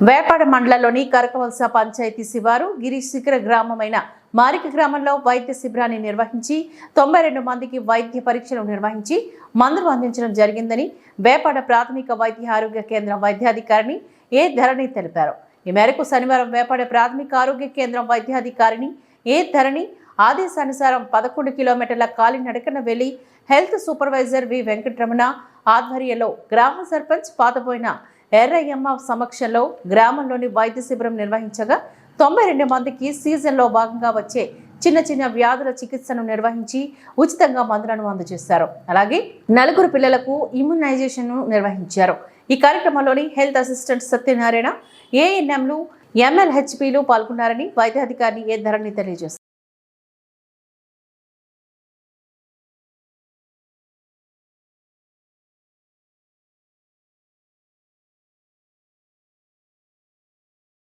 వేపాడ మండలంలోని కరకవలస పంచాయతీ శివారు గిరిశిఖర గ్రామమైన మారిక గ్రామంలో వైద్య శిబిరాన్ని నిర్వహించి 92 మందికి వైద్య పరీక్షలు నిర్వహించి మందులు అందించడం జరిగిందని వేపాడ ప్రాథమిక వైద్య ఆరోగ్య కేంద్రం వైద్యాధికారిని ఏ ధరణి తెలిపారు. ఈ మేరకు శనివారం వేపాడ ప్రాథమిక ఆరోగ్య కేంద్రం వైద్యాధికారిని ఏ ధరణి ఆదేశానుసారం 11 కిలోమీటర్ల కాలినడకన వెళ్లి హెల్త్ సూపర్వైజర్ వి వెంకటరమణ ఆధ్వర్యంలో గ్రామ సర్పంచ్ పాతపోయిన ఎర్రయ్యమ్మ సమక్షంలో గ్రామంలోని వైద్య శిబిరం నిర్వహించగా 92 మందికి సీజన్లో భాగంగా వచ్చే చిన్న చిన్న వ్యాధుల చికిత్సను నిర్వహించి ఉచితంగా మందులను అందజేశారు. అలాగే 4 పిల్లలకు ఇమ్యునైజేషన్ నిర్వహించారు. ఈ కార్యక్రమంలోని హెల్త్ అసిస్టెంట్ సత్యనారాయణ, ఏఎన్ఎంలు, ఎంఎల్హెచ్పీలు పాల్గొన్నారని వైద్యాధికారిని ఏ ధరణి తెలియజేశారు.